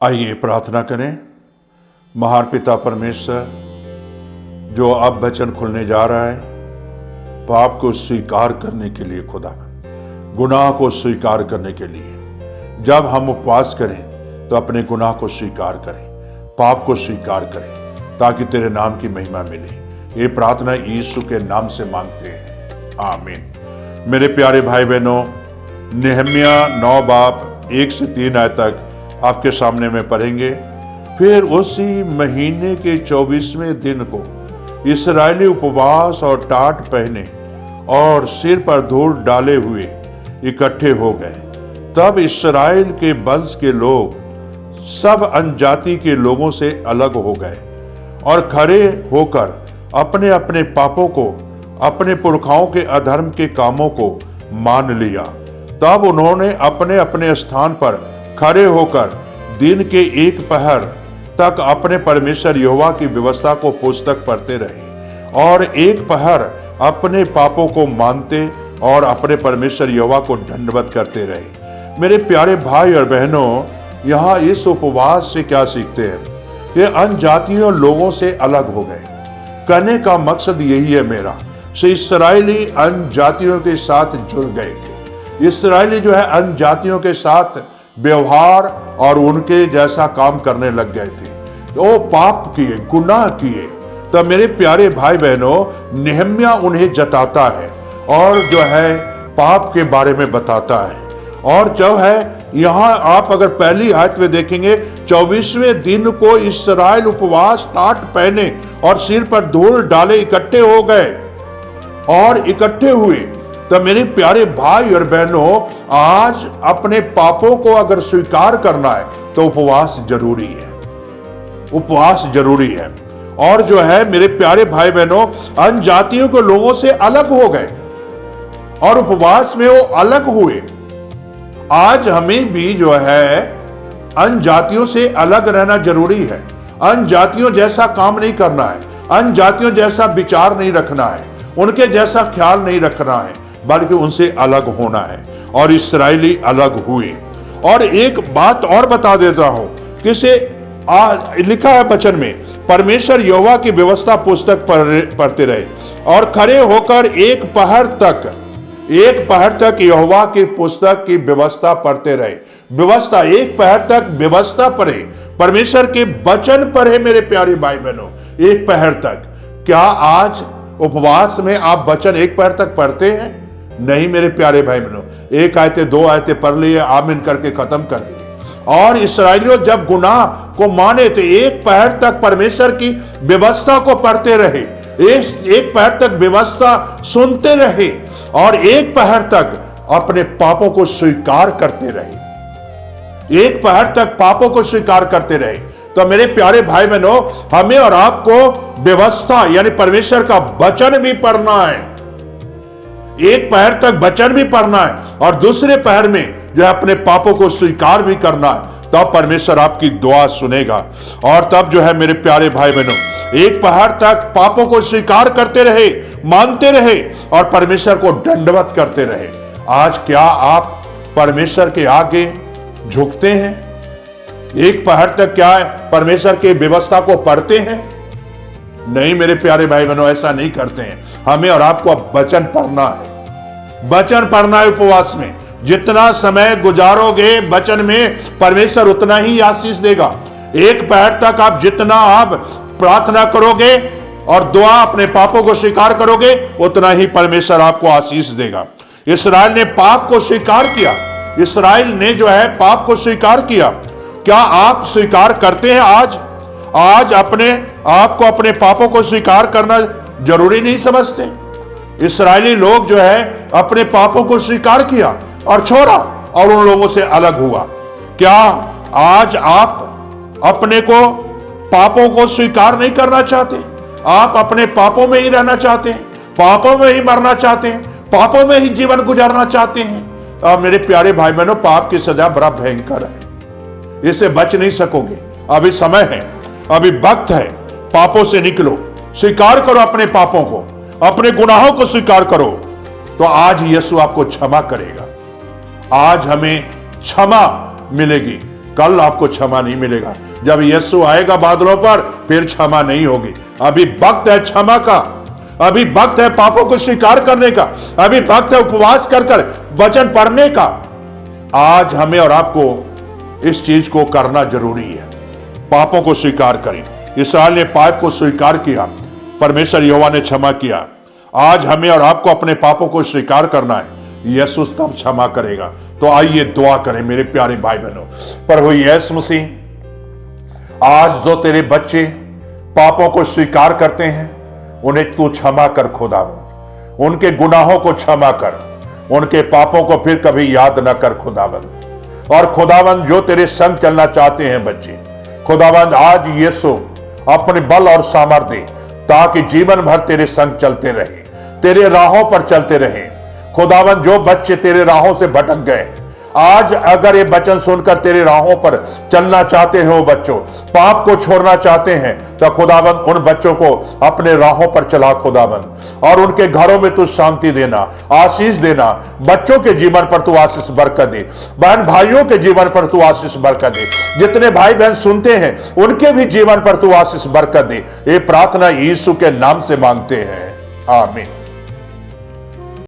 आइए प्रार्थना करें। महान पिता परमेश्वर, जो अब वचन खुलने जा रहा है, पाप को स्वीकार करने के लिए, खुदा गुनाह को स्वीकार करने के लिए जब हम उपवास करें तो अपने गुनाह को स्वीकार करें, पाप को स्वीकार करें, ताकि तेरे नाम की महिमा मिले। ये प्रार्थना यीशु के नाम से मांगते हैं, आमीन। मेरे प्यारे भाई बहनों, नेहमिया 9 बाब 1 से 3 आयत तक आपके सामने में पढ़ेंगे। फिर उसी महीने के 24वें दिन को इस्राएली उपवास और टाट पहने और सिर पर धूल डाले हुए इकट्ठे हो गए। तब इस्राएल के वंश के लोग सब अन्यजाति के लोगों से अलग हो गए और खड़े होकर अपने अपने पापों को, अपने पुरखाओं के अधर्म के कामों को मान लिया। तब उन्होंने अपने अपने स्थान पर खड़े होकर दिन के 1 पहर तक अपने परमेश्वर यहोवा की व्यवस्था को पुस्तक पढ़ते रहे और 1 पहर अपने पापों को मानते और अपने परमेश्वर यहोवा को दंडवत करते रहे। मेरे प्यारे भाई और बहनों, यहाँ इस उपवास से क्या सीखते हैं? ये अन्य जातियों लोगों से अलग हो गए। कहने का मकसद यही है मेरा, से इस्राएली अन्य जातियों के साथ जुड़ गए थे। इस्राएली जो है अन्य जातियों के साथ व्यवहार और उनके जैसा काम करने लग गए थे। वो पाप किए, गुनाह किए। तो मेरे प्यारे भाई बहनों, नेहमिया उन्हें जताता है और जो है पाप के बारे में बताता है। और जो है यहाँ आप अगर पहली आयत में देखेंगे, 24वें दिन को इस्राएल उपवास टाट पहने और सिर पर धूल डाले इकट्ठे हो गए और इकट्ठे हुए। तो मेरे प्यारे भाई और बहनों, आज अपने पापों को अगर स्वीकार करना है तो उपवास जरूरी है, उपवास जरूरी है। और जो है मेरे प्यारे भाई बहनों, अन्य जातियों के लोगों से अलग हो गए और उपवास में वो अलग हुए। आज हमें भी जो है अन्य जातियों से अलग रहना जरूरी है। अन्य जातियों जैसा काम नहीं करना है, अन्य जातियों जैसा विचार नहीं रखना है, उनके जैसा ख्याल नहीं रखना है, बल्कि उनसे अलग होना है। और इस्राएली अलग हुए। और एक बात और बता देता हूं, किसे लिखा है वचन में, परमेश्वर यहोवा की व्यवस्था पुस्तक पढ़ते रहे और खड़े होकर 1 पहर तक यहोवा की पुस्तक की व्यवस्था पढ़ते रहे। व्यवस्था 1 पहर तक व्यवस्था पढ़े, परमेश्वर के वचन पढ़े। मेरे प्यारे भाई बहनों, 1 पहर तक। क्या आज उपवास में आप वचन 1 पहर तक पढ़ते हैं? नहीं मेरे प्यारे भाई बहनों, 1 आयतें 2 आयतें पढ़ लिए, आमीन करके खत्म कर दिए। और इस्राएलियों जब गुनाह को माने तो 1 पहर तक परमेश्वर की व्यवस्था को पढ़ते रहे, 1 पहर तक व्यवस्था सुनते रहे और 1 पहर तक अपने पापों को स्वीकार करते रहे। 1 पहर तक पापों को स्वीकार करते रहे। तो मेरे प्यारे भाई बहनों, हमें और आपको व्यवस्था यानी परमेश्वर का वचन भी पढ़ना है। 1 पहर तक वचन भी पढ़ना है और दूसरे पहर में जो है अपने पापों को स्वीकार भी करना है। तब परमेश्वर आपकी दुआ सुनेगा। और तब जो है मेरे प्यारे भाई बहनों, 1 पहर तक पापों को स्वीकार करते रहे, मानते रहे और परमेश्वर को दंडवत करते रहे। आज क्या आप परमेश्वर के आगे झुकते हैं? 1 पहर तक क्या है परमेश्वर की व्यवस्था को पढ़ते हैं? नहीं मेरे प्यारे भाई बहनों, ऐसा नहीं करते हैं। हमें और आपको अब वचन पढ़ना है, वचन पढ़ना है। उपवास में जितना समय गुजारोगे वचन में, परमेश्वर उतना ही आशीष देगा। 1 पहर तक आप जितना आप प्रार्थना करोगे और दुआ अपने पापों को स्वीकार करोगे, उतना ही परमेश्वर आपको आशीष देगा। इस्राएल ने पाप को स्वीकार किया, इस्राएल ने जो है पाप को स्वीकार किया। क्या आप स्वीकार करते हैं? आज अपने आप को, अपने पापों को स्वीकार करना जरूरी नहीं समझते? इस्राएली लोग जो है अपने पापों को स्वीकार किया और छोड़ा और उन लोगों से अलग हुआ। क्या आज आप अपने को पापों को स्वीकार नहीं करना चाहते? आप अपने पापों में ही रहना चाहते हैं, पापों में ही मरना चाहते हैं, पापों में ही जीवन गुजारना चाहते हैं? और मेरे प्यारे भाई बहनों, पाप की सजा बड़ा भयंकर है, इससे बच नहीं सकोगे। अभी समय है, अभी वक्त है, पापों से निकलो, स्वीकार करो अपने पापों को, अपने गुनाहों को स्वीकार करो। तो आज यीशु आपको क्षमा करेगा, आज हमें क्षमा मिलेगी। कल आपको क्षमा नहीं मिलेगा। जब यीशु आएगा बादलों पर, फिर क्षमा नहीं होगी। अभी वक्त है क्षमा का, अभी वक्त है पापों को स्वीकार करने का, अभी वक्त है उपवास कर कर वचन पढ़ने का। आज हमें और आपको इस चीज को करना जरूरी है। पापों को स्वीकार करें। इसराइल ने पाप को स्वीकार किया, परमेश्वर यहोवा ने क्षमा किया। आज हमें और आपको अपने पापों को स्वीकार करना है, यीशु तब क्षमा करेगा। तो आइए दुआ करें मेरे प्यारे भाई बहनों। प्रभु यीशु मसीह, आज जो तेरे बच्चे पापों को स्वीकार करते हैं, उन्हें तू क्षमा कर खुदावंद। उनके गुनाहों को क्षमा कर, उनके पापों को फिर कभी याद न कर खुदावंद। और खुदावंद, जो तेरे संग चलना चाहते हैं बच्चे, खुदावंद आज यीशु अपने बल और सामर्थ्य दे, ताकि जीवन भर तेरे संग चलते रहे, तेरे राहों पर चलते रहे। खुदावंद, जो बच्चे तेरे राहों से भटक गए, आज अगर ये वचन सुनकर तेरे राहों पर चलना चाहते हैं, वो बच्चों पाप को छोड़ना चाहते हैं, तो खुदावंद उन बच्चों को अपने राहों पर चला खुदावंद, और उनके घरों में तू शांति देना, आशीष देना। बच्चों के जीवन पर तू आशीष बरकत दे, बहन भाइयों के जीवन पर तू आशीष बरकत दे, जितने भाई बहन सुनते हैं उनके भी जीवन पर तू आशीष बरकत दे। ये प्रार्थना यीशु के नाम से मांगते हैं, आमीन।